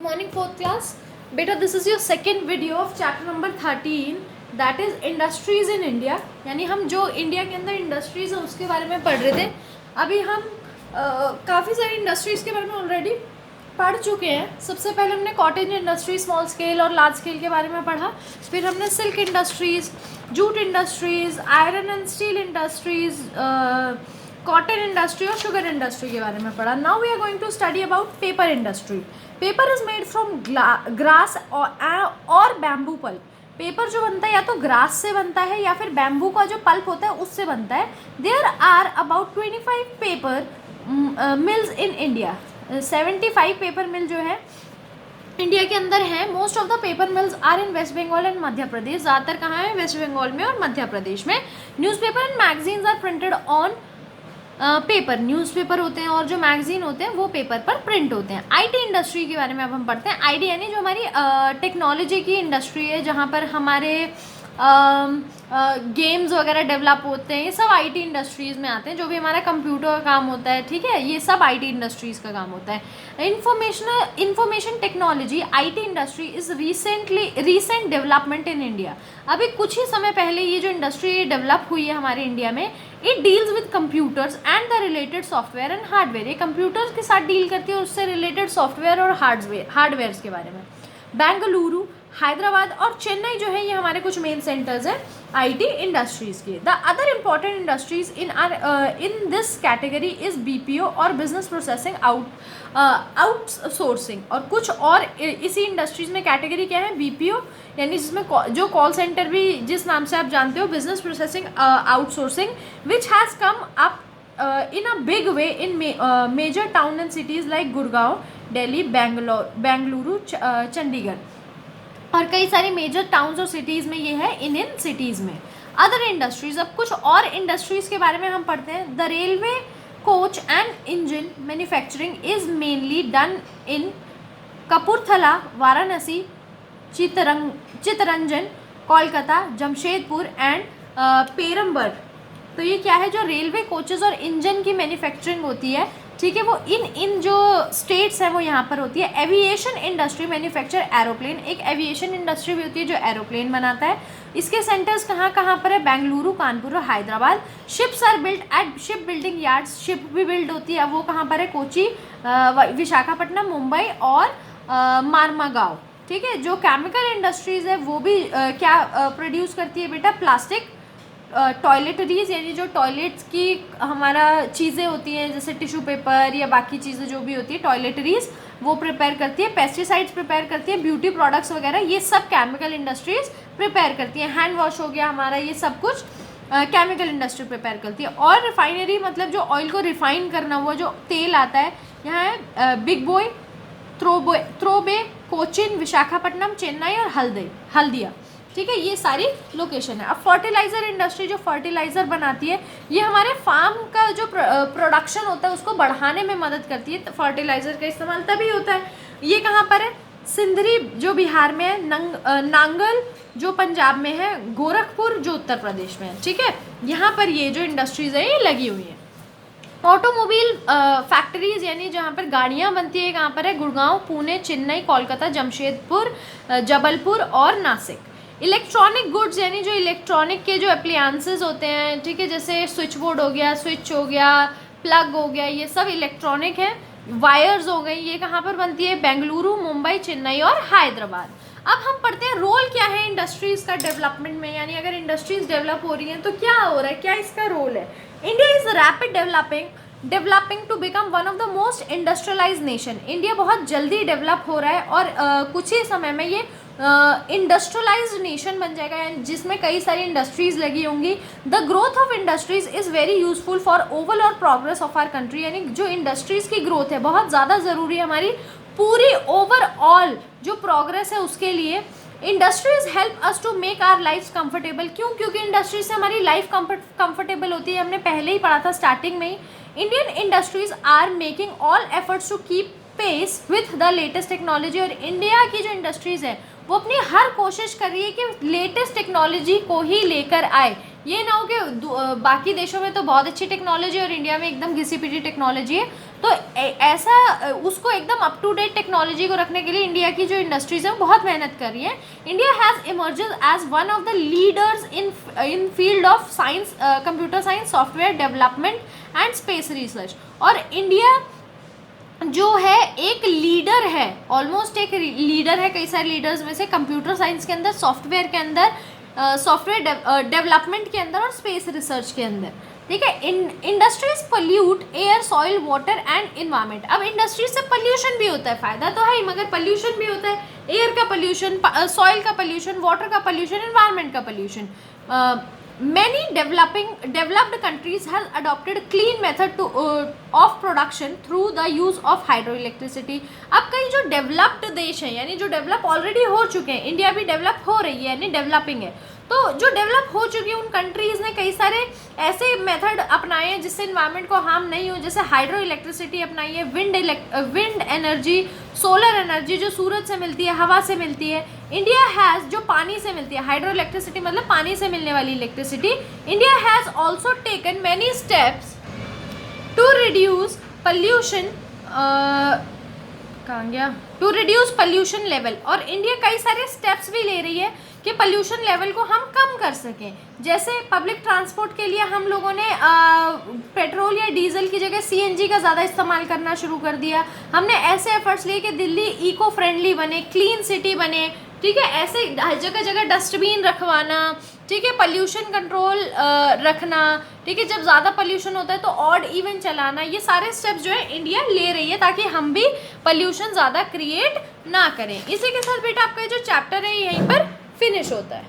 Morning fourth class. Beta, this is your second video of chapter number 13, that is industries in India. यानी हम जो India के अंदर industries है उसके बारे में पढ़ रहे थे. अभी हम काफ़ी सारी इंडस्ट्रीज़ के बारे में ऑलरेडी पढ़ चुके हैं. सबसे पहले हमने कॉटेज इंडस्ट्री, स्मॉल स्केल और लार्ज स्केल के बारे में पढ़ा. फिर हमने silk industries, jute industries, iron and steel industries, cotton industry और शुगर इंडस्ट्री के बारे में पढ़ा. Now we are going to study about paper industry. Paper is made from grass और बैम्बू पल्प. पेपर जो बनता है या तो ग्रास से बनता है या फिर बैम्बू का जो पल्प होता है उससे बनता है. There are about 25 paper mills in India. 75 paper mill जो है इंडिया के अंदर है. Most of the paper mills are in West Bengal and Madhya Pradesh. ज़्यादातर कहाँ है? वेस्ट बंगाल में और मध्य प्रदेश में. Newspaper and magazines are printed on paper. Newspaper होते हैं और जो मैगजीन होते हैं वो पेपर पर प्रिंट होते हैं. आईटी इंडस्ट्री के बारे में अब हम पढ़ते हैं. आईटी यानी जो हमारी टेक्नोलॉजी की इंडस्ट्री है, जहाँ पर हमारे गेम्स वगैरह डेवलप होते हैं. ये सब आईटी इंडस्ट्रीज़ में आते हैं. जो भी हमारा कंप्यूटर का काम होता है, ठीक है, ये सब आईटी इंडस्ट्रीज़ का काम होता है. Information technology, IT industry is recent development in India. अभी कुछ ही समय पहले ये जो इंडस्ट्री डेवलप हुई है हमारे इंडिया में, it deals with computers and the related software and hardware. ये कंप्यूटर्स के साथ डील करती है और उससे रिलेटेड सॉफ्टवेयर और हार्डवेयर्स के बारे में. बेंगलुरु, हैदराबाद और चेन्नई जो है ये हमारे कुछ मेन सेंटर्स हैं आईटी इंडस्ट्रीज़ के. The other important industries in this category is BPO और बिजनेस प्रोसेसिंग आउटसोर्सिंग. और कुछ और इसी इंडस्ट्रीज़ में कैटेगरी क्या है? बीपीओ यानी जिसमें जो कॉल सेंटर भी जिस नाम से आप जानते हो, business processing outsourcing, which has come up in a big way in major town and cities like Gurgaon, Delhi, Bengaluru, Chandigarh. और कई सारी मेजर टाउन्स और सिटीज़ में ये है इन सिटीज़ में. अदर इंडस्ट्रीज़, अब कुछ और इंडस्ट्रीज़ के बारे में हम पढ़ते हैं. The railway coach and engine manufacturing is mainly done in Kapurthala, Varanasi, Chittaranjan, Kolkata, Jamshedpur and Perambur. तो ये क्या है? जो रेलवे कोचेज़ और इंजन की मैन्युफैक्चरिंग होती है, ठीक है, वो इन जो स्टेट्स हैं वो यहाँ पर होती है. Aviation industry manufacture aeroplane. एक एविएशन इंडस्ट्री भी होती है जो एरोप्लेन बनाता है. इसके सेंटर्स कहाँ कहाँ पर है? बेंगलुरु, कानपुर और Hyderabad. Ships are built at ship building yards. Ship भी बिल्ड होती है. वो कहाँ पर है? कोची, विशाखापट्टनम, मुंबई और मारमागांव. ठीक है. जो केमिकल इंडस्ट्रीज़ है वो भी क्या प्रोड्यूस करती है बेटा? प्लास्टिक टॉयलेटरीज़, यानी जो टॉयलेट्स की हमारा चीज़ें होती हैं जैसे टिश्यू पेपर या बाकी चीज़ें जो भी होती है, टॉयलेटरीज़ वो प्रिपेयर करती है. पेस्टिसाइड्स प्रिपेयर करती है. ब्यूटी प्रोडक्ट्स वगैरह ये सब केमिकल इंडस्ट्रीज़ प्रिपेयर करती हैं. हैंड वॉश हो गया हमारा, ये सब कुछ केमिकल इंडस्ट्री प्रिपेयर करती है. और रिफाइनरी मतलब जो ऑयल को रिफाइन करना हुआ जो तेल आता है, यहाँ है बिग बॉय, त्रोबे, कोचिन, विशाखापट्टनम, चेन्नई और हल्दिया. ठीक है, ये सारी लोकेशन है. अब फर्टिलाइज़र इंडस्ट्री जो फर्टिलाइज़र बनाती है, ये हमारे फार्म का जो प्रोडक्शन होता है उसको बढ़ाने में मदद करती है. फर्टिलाइज़र का इस्तेमाल तभी होता है. ये कहाँ पर है? सिंदरी जो बिहार में है, नांगल जो पंजाब में है, गोरखपुर जो उत्तर प्रदेश में है. ठीक है, यहाँ पर ये जो इंडस्ट्रीज़ है ये लगी हुई हैं. ऑटोमोबाइल फैक्ट्रीज यानी जहाँ पर गाड़ियाँ बनती है, कहाँ पर है? गुड़गांव, पुणे, चेन्नई, कोलकाता, जमशेदपुर, जबलपुर और नासिक. इलेक्ट्रॉनिक गुड्स यानी जो इलेक्ट्रॉनिक के जो अप्लायंसेज होते हैं, ठीक है, जैसे स्विच बोर्ड हो गया, स्विच हो गया, प्लग हो गया, ये सब इलेक्ट्रॉनिक है. वायर्स हो गई, ये कहाँ पर बनती है? बेंगलुरु, मुंबई, चेन्नई और हैदराबाद. अब हम पढ़ते हैं रोल क्या है इंडस्ट्रीज़ का डेवलपमेंट में. यानी अगर इंडस्ट्रीज़ डेवलप हो रही हैं तो क्या हो रहा है, क्या इसका रोल है? India is rapid developing to become one of the most industrialise nation. India बहुत जल्दी डेवलप हो रहा है और कुछ ही समय में ये इंडस्ट्रियलाइज्ड नेशन बन जाएगा, जिसमें कई सारी इंडस्ट्रीज़ लगी होंगी. The growth of industries is very useful for overall progress of our country. यानी जो इंडस्ट्रीज़ की ग्रोथ है बहुत ज़्यादा ज़रूरी है हमारी पूरी ओवरऑल जो प्रोग्रेस है उसके लिए. Industries help us to make our life comfortable. क्यों? क्योंकि इंडस्ट्री से हमारी लाइफ कंफर्टेबल होती है. हमने पहले ही पढ़ा था स्टार्टिंग में ही. Indian industries are making all efforts to keep pace with the latest technology. और इंडिया की जो इंडस्ट्रीज़ है वो अपनी हर कोशिश कर रही है कि लेटेस्ट टेक्नोलॉजी को ही लेकर आए. ये ना हो कि बाकी देशों में तो बहुत अच्छी टेक्नोलॉजी और इंडिया में एकदम घिसी पिटी टेक्नोलॉजी है. तो ऐसा उसको एकदम अप टू डेट टेक्नोलॉजी को रखने के लिए इंडिया की जो इंडस्ट्रीज है वो बहुत मेहनत कर रही है. India has emerged as one of the leaders in field of science, computer science, software development and space research. और इंडिया जो है एक लीडर है, ऑलमोस्ट एक लीडर है कई सारे लीडर्स में से, कंप्यूटर साइंस के अंदर, सॉफ्टवेयर के अंदर, सॉफ्टवेयर डेवलपमेंट के अंदर और स्पेस रिसर्च के अंदर. ठीक है. Industries pollute air, soil, water and environment. अब इंडस्ट्रीज से पोल्यूशन भी होता है, फ़ायदा तो है ही मगर पोल्यूशन भी होता है. एयर का पोल्यूशन, सॉइल का पोल्यूशन, वाटर का पोल्यूशन, इन्वायरमेंट का pollution. Many developed countries have adopted clean method of production through the use of hydroelectricity. अब कई जो डेवलप्ड देश हैं, यानी जो डेवलप ऑलरेडी हो चुके हैं, इंडिया भी डेवलप हो रही है यानी डेवलपिंग है, तो जो डेवलप हो चुकी है उन कंट्रीज़ ने कई सारे ऐसे मेथड अपनाए हैं जिससे इन्वायरमेंट को हार्म नहीं हो. जैसे हाइड्रो इलेक्ट्रिसिटी अपनाई है, विंड एनर्जी, सोलर एनर्जी जो सूरज से मिलती है, हवा से मिलती है. इंडिया हैज़, जो पानी से मिलती है, हाइड्रो इलेक्ट्रिसिटी मतलब पानी से मिलने वाली electricity. India has also taken many steps to reduce pollution, कहाँ गया, टू रिड्यूस पॉल्यूशन लेवल. और इंडिया कई सारे स्टेप्स भी ले रही है कि पॉल्यूशन लेवल को हम कम कर सकें. जैसे पब्लिक ट्रांसपोर्ट के लिए हम लोगों ने पेट्रोल या डीजल की जगह सीएनजी का ज़्यादा इस्तेमाल करना शुरू कर दिया. हमने ऐसे एफर्ट्स लिए कि दिल्ली इको फ्रेंडली बने, क्लीन सिटी बने. ठीक है. ऐसे जगह जगह डस्टबिन रखवाना. ठीक है. पोल्यूशन कंट्रोल रखना. ठीक है. जब ज़्यादा पोल्यूशन होता है तो ऑड इवन चलाना. ये सारे स्टेप्स जो है इंडिया ले रही है ताकि हम भी पोल्यूशन ज़्यादा क्रिएट ना करें. इसी के साथ बेटा आपका जो चैप्टर है यहीं पर फिनिश होता है.